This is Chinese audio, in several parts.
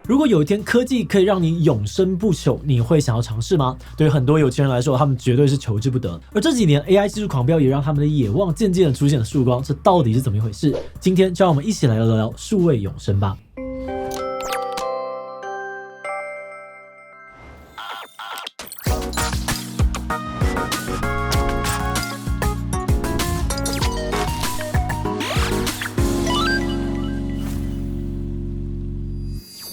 如果有一天科技可以让你永生不朽，你会想要尝试吗？对于很多有钱人来说，他们绝对是求之不得。而这几年 AI 技术狂飙也让他们的野望渐渐的出现了曙光，这到底是怎么一回事？今天就让我们一起来聊聊数位永生吧。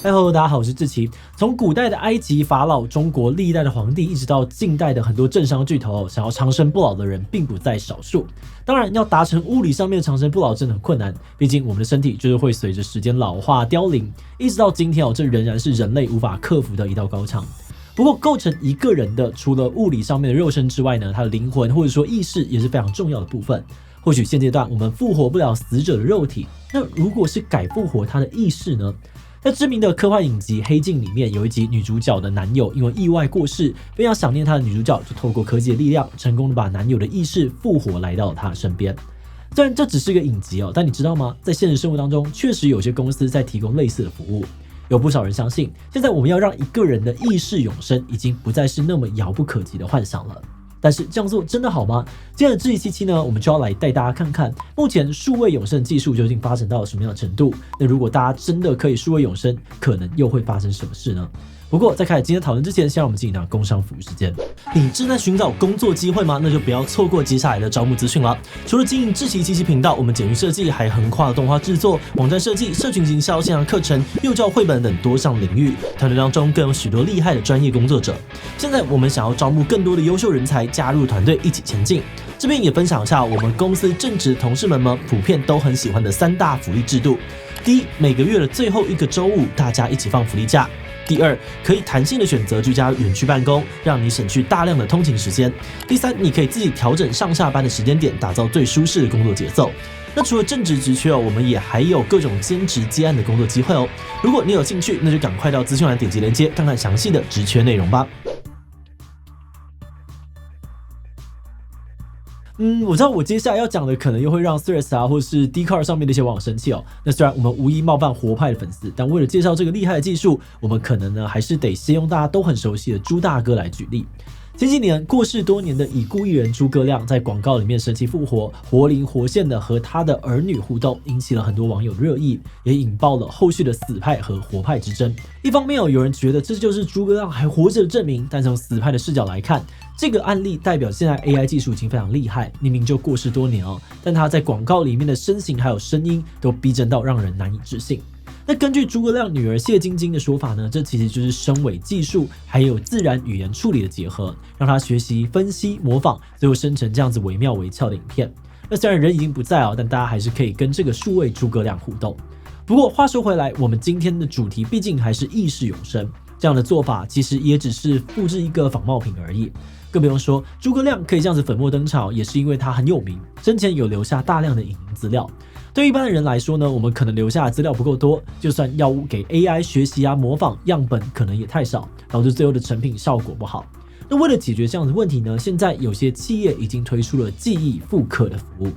Hello， 大家好，我是志奇。从古代的埃及法老、中国历代的皇帝，一直到近代的很多政商巨头，想要长生不老的人并不在少数。当然，要达成物理上面的长生不老真的很困难，毕竟我们的身体就是会随着时间老化凋零，一直到今天这仍然是人类无法克服的一道高墙。不过，构成一个人的，除了物理上面的肉身之外呢，他的灵魂或者说意识也是非常重要的部分。或许现阶段我们复活不了死者的肉体，那如果是改复活他的意识呢？在知名的科幻影集《黑镜》里面，有一集女主角的男友因为意外过世，非常想念她的女主角就透过科技的力量，成功的把男友的意识复活来到了她的身边。虽然这只是个影集但你知道吗？在现实生活当中，确实有些公司在提供类似的服务。有不少人相信，现在我们要让一个人的意识永生，已经不再是那么遥不可及的幻想了。但是这样做真的好吗？今天的志奇呢，我们就要来带大家看看，目前数位永生技术究竟发展到了什么样的程度？那如果大家真的可以数位永生，可能又会发生什么事呢？不过在开始今天讨论之前，先让我们进行到工商服务时间。你正在寻找工作机会吗？那就不要错过接下来的招募资讯了。除了经营志奇频道，我们简育设计还横跨了动画制作、网站设计、社群行销、线上课程、幼教绘本等多项领域。团队当中更有许多厉害的专业工作者。现在我们想要招募更多的优秀人才加入团队一起前进。这边也分享一下我们公司正职同事们普遍都很喜欢的3大福利制度。第一，每个月的最后一个周五，大家一起放福利假。第二，可以弹性的选择居家远距办公，让你省去大量的通勤时间。第三，你可以自己调整上下班的时间点，打造最舒适的工作节奏。那除了正职职缺我们也还有各种兼职接案的工作机会如果你有兴趣，那就赶快到资讯栏点击连结，看看详细的职缺内容吧。我知道我接下来要讲的可能又会让 Threads 或是 Dcard 上面的一些网友生气那虽然我们无意冒犯活派的粉丝，但为了介绍这个厉害的技术，我们可能呢还是得先用大家都很熟悉的朱大哥来举例。前几年过世多年的已故艺人诸葛亮在广告里面神奇复活，活灵活现的和他的儿女互动，引起了很多网友的热议，也引爆了后续的死派和活派之争。一方面有人觉得这就是诸葛亮还活着的证明，但从死派的视角来看，这个案例代表现在 AI 技术已经非常厉害，明明就过世多年但他在广告里面的身形还有声音都逼真到让人难以置信。那根据诸葛亮女儿谢晶晶的说法呢，这其实就是声伪技术还有自然语言处理的结合，让他学习、分析、模仿，最后生成这样子惟妙惟肖的影片。那虽然人已经不在但大家还是可以跟这个数位诸葛亮互动。不过话说回来，我们今天的主题毕竟还是意识永生，这样的做法其实也只是复制一个仿冒品而已。更不用说诸葛亮可以这样子粉墨登场，也是因为他很有名，生前有留下大量的影音资料。对一般的人来说呢，我们可能留下的资料不够多，就算要给 AI 学习模仿样本可能也太少，导致最后的成品效果不好。那为了解决这样的问题呢，现在有些企业已经推出了记忆复刻的服务。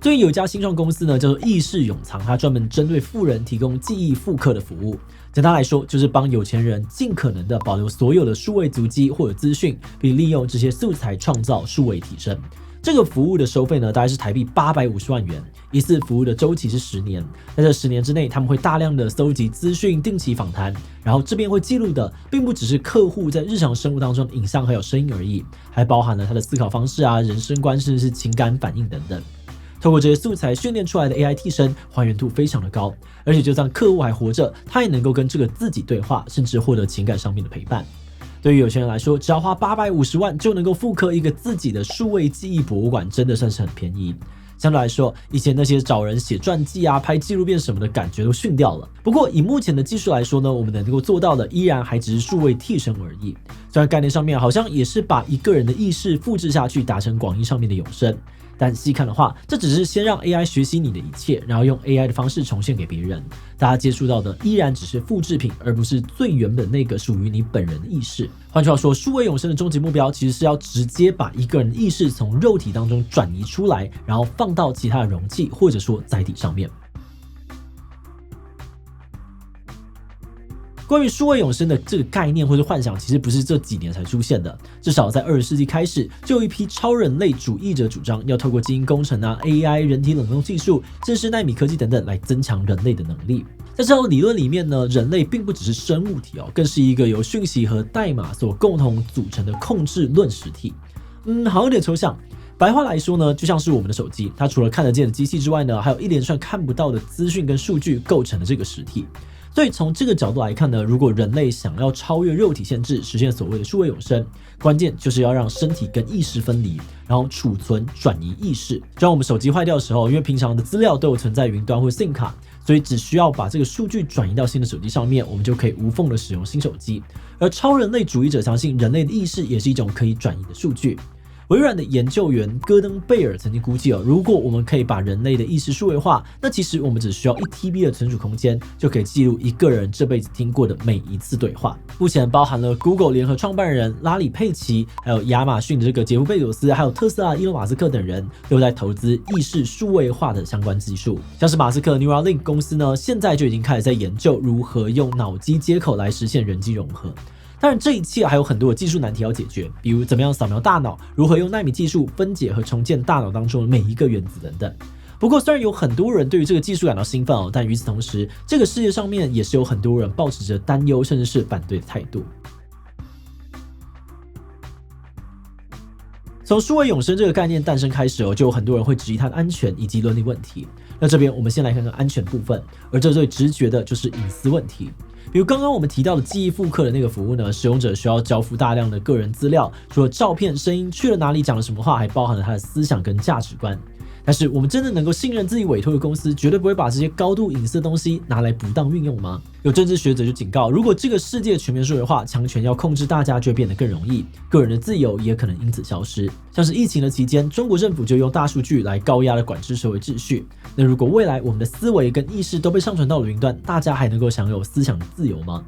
最近有一家新创公司呢，叫做意识永藏，它专门针对富人提供记忆复刻的服务。简单来说，就是帮有钱人尽可能的保留所有的数位足迹或者资讯，并利用这些素材创造数位提升。这个服务的收费呢，大概是台币850万元，一次服务的周期是10年。在这10年之内，他们会大量的搜集资讯，定期访谈，然后这边会记录的，并不只是客户在日常生活当中的影像还有声音而已，还包含了他的思考方式人生观，甚至是情感反应等等。透过这些素材训练出来的 AI 替身还原度非常的高，而且就算客户还活着，他也能够跟这个自己对话，甚至获得情感上面的陪伴。对于有钱人来说，只要花850万就能够复刻一个自己的数位记忆博物馆，真的算是很便宜。相对来说，以前那些找人写传记拍纪录片什么的感觉都逊掉了。不过以目前的技术来说呢，我们能够做到的依然还只是数位替身而已。虽然概念上面好像也是把一个人的意识复制下去，达成广义上面的永生，但细看的话，这只是先让 AI 学习你的一切，然后用 AI 的方式重现给别人。大家接触到的依然只是复制品，而不是最原本那个属于你本人的意识。换句话说，数位永生的终极目标其实是要直接把一个人的意识从肉体当中转移出来，然后放到其他的容器或者说载体上面。关于数位永生的这个概念或者幻想，其实不是这几年才出现的，至少在20世纪开始，就有一批超人类主义者主张要透过基因工程AI、人体冷冻技术，甚至是奈米科技等等来增强人类的能力。在这套理论里面呢，人类并不只是生物体更是一个由讯息和代码所共同组成的控制论实体。好像有点抽象。白话来说呢，就像是我们的手机，它除了看得见的机器之外呢，还有一连串看不到的资讯跟数据构成的这个实体。所以从这个角度来看呢，如果人类想要超越肉体限制，实现所谓的数位永生，关键就是要让身体跟意识分离，然后储存转移意识。就像我们手机坏掉的时候，因为平常的资料都有存在云端或 SIM 卡，所以只需要把这个数据转移到新的手机上面，我们就可以无缝的使用新手机。而超人类主义者相信，人类的意识也是一种可以转移的数据。微软的研究员戈登贝尔曾经估计如果我们可以把人类的意识数位化，那其实我们只需要1TB 的存储空间，就可以记录一个人这辈子听过的每一次对话。目前包含了 Google 联合创办人拉里佩奇，还有亚马逊的这个杰夫贝佐斯，还有特斯拉伊隆马斯克等人，都在投资意识数位化的相关技术。像是马斯克 Neuralink 公司呢，现在就已经开始在研究如何用脑机接口来实现人机融合。当然，这一切还有很多的技术难题要解决，比如怎么样扫描大脑，如何用奈米技术分解和重建大脑当中的每一个原子等等。不过，虽然有很多人对于这个技术感到兴奋但与此同时，这个世界上面也是有很多人抱持着担忧甚至是反对的态度。从数位永生这个概念诞生开始就有很多人会质疑它的安全以及伦理问题。那这边我们先来看看安全部分，而这最直觉的就是隐私问题。比如刚刚我们提到的记忆复刻的那个服务呢，使用者需要交付大量的个人资料，除了照片、声音、去了哪里、讲了什么话，还包含了他的思想跟价值观。但是我们真的能够信任自己委托的公司，绝对不会把这些高度隐私的东西拿来不当运用吗？有政治学者就警告，如果这个世界全面数位化，强权要控制大家就会变得更容易，个人的自由也可能因此消失。像是疫情的期间，中国政府就用大数据来高压的管制社会秩序。那如果未来我们的思维跟意识都被上传到了云端，大家还能够享有思想的自由吗？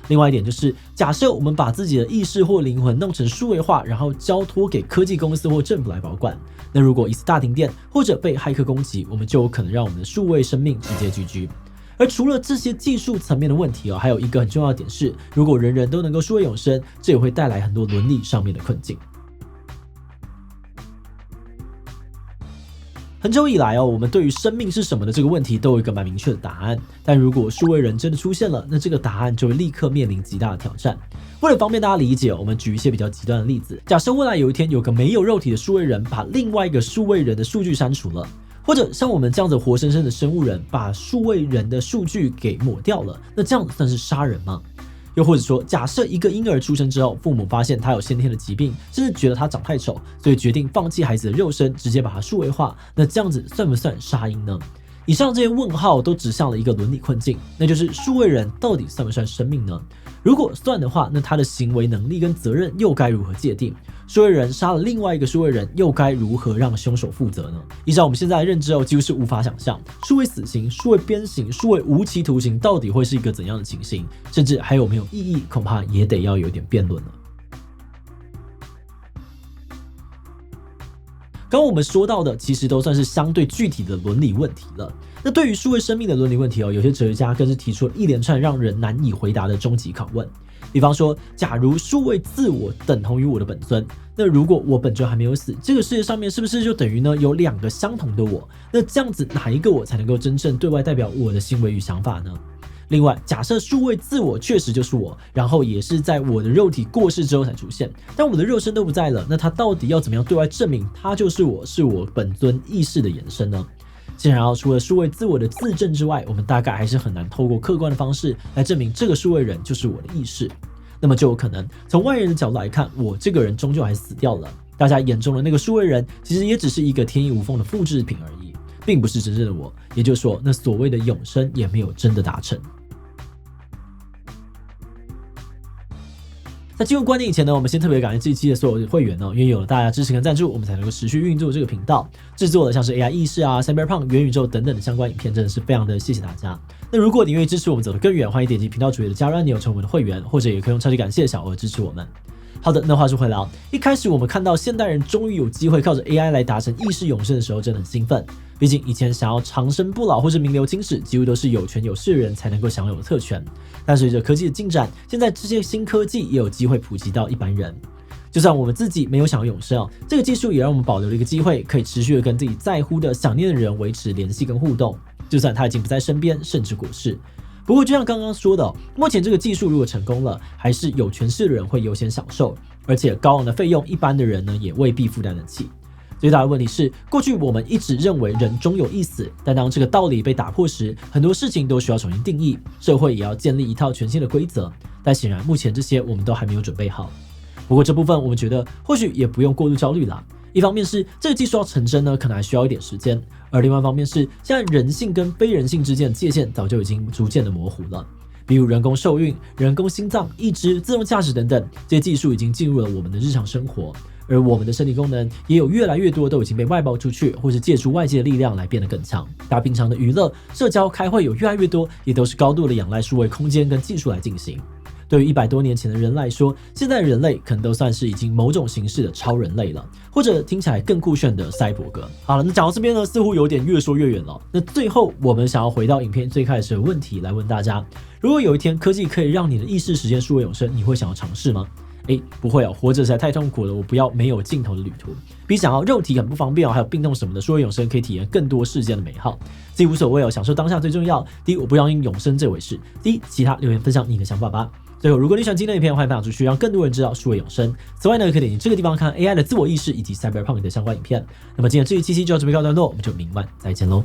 另外一点就是，假设我们把自己的意识或灵魂弄成数位化，然后交托给科技公司或政府来保管，那如果一次大停电或者被骇客攻击，我们就有可能让我们的数位生命直接GG。而除了这些技术层面的问题还有一个很重要的点是，如果人人都能够数位永生，这也会带来很多伦理上面的困境。很久以来我们对于生命是什么的这个问题都有一个蛮明确的答案，但如果数位人真的出现了，那这个答案就会立刻面临极大的挑战。为了方便大家理解，我们举一些比较极端的例子。假设未来有一天有个没有肉体的数位人把另外一个数位人的数据删除了，或者像我们这样子活生生的生物人把数位人的数据给抹掉了，那这样算是杀人吗？又或者说，假设一个婴儿出生之后，父母发现他有先天的疾病，甚至觉得他长太丑，所以决定放弃孩子的肉身，直接把他数位化，那这样子算不算杀婴呢？以上这些问号都指向了一个伦理困境，那就是数位人到底算不算生命呢？如果算的话，那他的行为能力跟责任又该如何界定？数位人杀了另外一个数位人，又该如何让凶手负责呢？依照我们现在的认知几乎是无法想象，数位死刑、数位鞭刑、数位无期徒刑到底会是一个怎样的情形，甚至还有没有意义，恐怕也得要有点辩论了。刚刚我们说到的其实都算是相对具体的伦理问题了。那对于数位生命的伦理问题有些哲学家更是提出了一连串让人难以回答的终极拷问。比方说，假如数位自我等同于我的本尊，那如果我本尊还没有死，这个世界上面是不是就等于呢有两个相同的我？那这样子哪一个我才能够真正对外代表我的行为与想法呢？另外，假设数位自我确实就是我，然后也是在我的肉体过世之后才出现，但我的肉身都不在了，那他到底要怎么样对外证明他就是我，是我本尊意识的延伸呢？显然除了数位自我的自证之外，我们大概还是很难透过客观的方式来证明这个数位人就是我的意识。那么就有可能从外人的角度来看，我这个人终究还是死掉了，大家眼中的那个数位人其实也只是一个天衣无缝的复制品而已，并不是真正的我，也就是说，那所谓的永生也没有真的达成。在进入观点以前呢，我们先特别感谢这一期的所有会员因为有了大家支持跟赞助，我们才能够持续运作这个频道，制作的像是 AI 意识Cyberpunk 元宇宙等等的相关影片，真的是非常的谢谢大家。那如果你愿意支持我们走得更远，欢迎点击频道主页的加入按钮成为我们的会员，或者也可以用超级感谢小额支持我们。好的，那话说回来一开始我们看到现代人终于有机会靠着 AI 来达成意识永生的时候，真的很兴奋。毕竟以前想要长生不老或是名留青史，几乎都是有权有势的人才能够享有的特权。但随着科技的进展，现在这些新科技也有机会普及到一般人。就算我们自己没有想要永生这个技术也让我们保留了一个机会，可以持续的跟自己在乎的、想念的人维持联系跟互动，就算他已经不在身边，甚至过世。不过就像刚刚说的目前这个技术如果成功了，还是有权势的人会优先享受，而且高昂的费用一般的人呢也未必负担得起。最大的问题是，过去我们一直认为人终有一死，但当这个道理被打破时，很多事情都需要重新定义，社会也要建立一套全新的规则。但显然目前这些我们都还没有准备好。不过这部分我们觉得或许也不用过度焦虑啦。一方面是这个技术要成真呢，可能还需要一点时间，而另外一方面是现在人性跟非人性之间的界限早就已经逐渐的模糊了。比如人工受孕、人工心脏、义肢、自动驾驶等等，这些技术已经进入了我们的日常生活，而我们的身体功能也有越来越多都已经被外包出去，或是借助外界的力量来变得更强。大家平常的娱乐、社交、开会有越来越多，也都是高度的仰赖数位空间跟技术来进行。对于100多年前的人来说，现在的人类可能都算是已经某种形式的超人类了，或者听起来更酷炫的赛博格。好了，那讲到这边呢，似乎有点越说越远了。那最后我们想要回到影片最开始的问题来问大家：如果有一天科技可以让你的意识时间数位永生，你会想要尝试吗？不会活着实在太痛苦了，我不要没有尽头的旅途。比想要肉体很不方便还有病痛什么的，数位永生可以体验更多世间的美好。自己无所谓享受当下最重要。第一，我不要因永生这回事。第一，其他留言分享你的想法吧。最后，如果你喜欢今天的影片，欢迎分享出去，让更多人知道数位永生。此外呢，可以点击这个地方看 AI 的自我意识以及 Cyberpunk 的相关影片。那么今天这一期就到这边告一段落，我们就明晚再见喽。